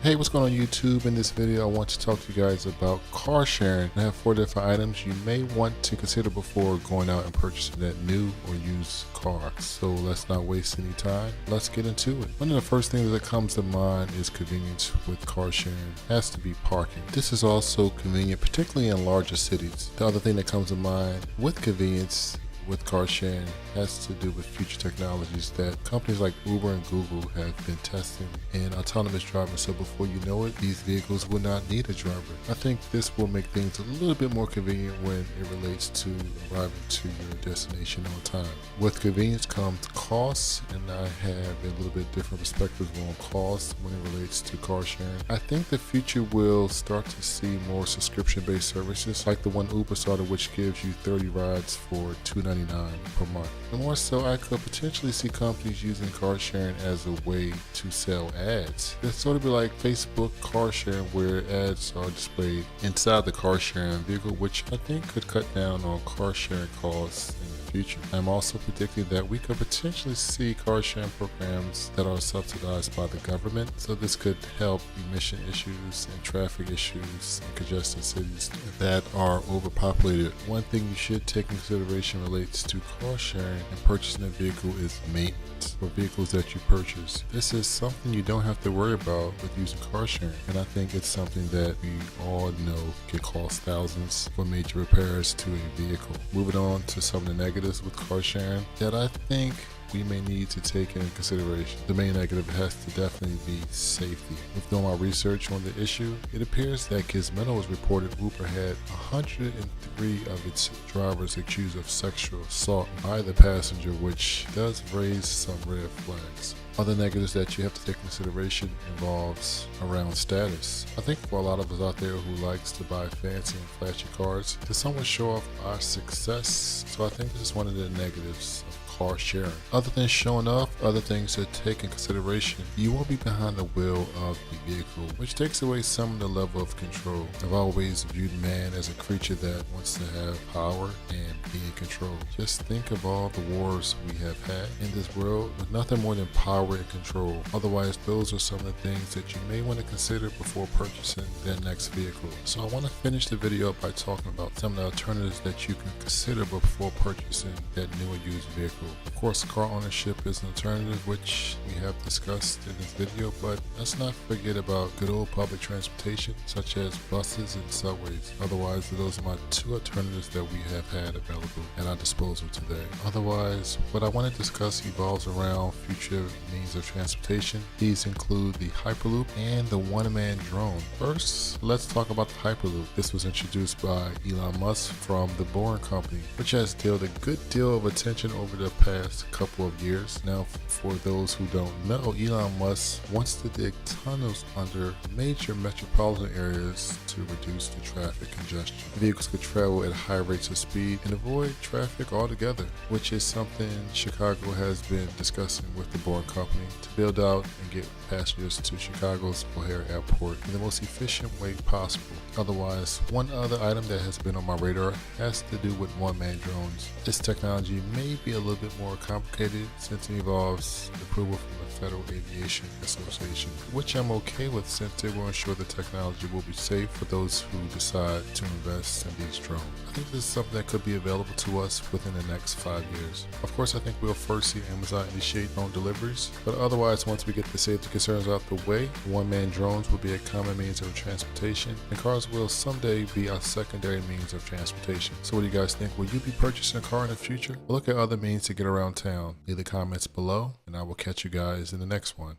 Hey, what's going on YouTube? In this video, I want to talk to you guys about car sharing. I have 4 different items you may want to consider before going out and purchasing that new or used car. So let's not waste any time. Let's get into it. One of the first things that comes to mind is convenience with car sharing. It has to be parking. This is also convenient, particularly in larger cities. The other thing that comes to mind with convenience with car sharing has to do with future technologies that companies like Uber and Google have been testing in autonomous driving. So before you know it, these vehicles will not need a driver. I think this will make things a little bit more convenient when it relates to arriving to your destination on time. With convenience comes costs, and I have a little bit different perspective on costs when it relates to car sharing. I think the future will start to see more subscription-based services like the one Uber started, which gives you 30 rides for $2.99 per month. And more so, I could potentially see companies using car sharing as a way to sell ads. It's sort of be like Facebook car sharing, where ads are displayed inside the car sharing vehicle, which I think could cut down on car sharing costs in the future. I'm also predicting that we could potentially see car sharing programs that are subsidized by the government. So this could help emission issues and traffic issues in congested cities that are overpopulated. One thing you should take in consideration relates to car sharing and purchasing a vehicle is maintenance for vehicles that you purchase. This is something you don't have to worry about with using car sharing, and I think it's something that we all know can cost thousands for major repairs to a vehicle. Moving on to some of the negatives with car sharing that I think we may need to take into consideration. The main negative has to definitely be safety. With doing my research on the issue, it appears that Gizmodo has reported Uber had 103 of its drivers accused of sexual assault by the passenger, which does raise some red flags. Other negatives that you have to take into consideration involves around status. I think for a lot of us out there who likes to buy fancy and flashy cars, to somewhat show off our success. So I think this is one of the negatives of car sharing. Other than showing off, other things to take in consideration, you won't be behind the wheel of the vehicle, which takes away some of the level of control. I've always viewed man as a creature that wants to have power and be in control. Just think of all the wars we have had in this world with nothing more than power and control. Otherwise, those are some of the things that you may want to consider before purchasing their next vehicle. So I want to finish the video by talking about some of the alternatives that you can consider before purchasing that new or used vehicle. Of course, car ownership is an alternative, which we have discussed in this video, but let's not forget about good old public transportation such as buses and subways. Otherwise, those are my 2 alternatives that we have had available at our disposal today. Otherwise, what I want to discuss evolves around future means of transportation. These include the Hyperloop and the one-man drone. First, let's talk about the Hyperloop. This was introduced by Elon Musk from the Boring Company, which has dealt a good deal of attention over the past couple of years. Now, for those who don't know, Elon Musk wants to dig tunnels under major metropolitan areas to reduce the traffic congestion. Vehicles could travel at high rates of speed and avoid traffic altogether, which is something Chicago has been discussing with the Boring Company to build out and get passengers to Chicago's O'Hare Airport in the most efficient way possible. Otherwise, one other item that has been on my radar has to do with one-man drones. This technology may be a little bit more complicated since it involves approval from the Federal Aviation Association, which I'm okay with since it will ensure the technology will be safe for those who decide to invest in these drones. I think this is something that could be available to us within the next 5 years. Of course, I think we'll first see Amazon initiate drone deliveries, but otherwise, once we get the safety concerns out the way, one-man drones will be a common means of transportation, and cars will someday be our secondary means of transportation. So what do you guys think? Will you be purchasing a car in the future? Look at other means to get around town. Leave the comments below, and I will catch you guys in the next one.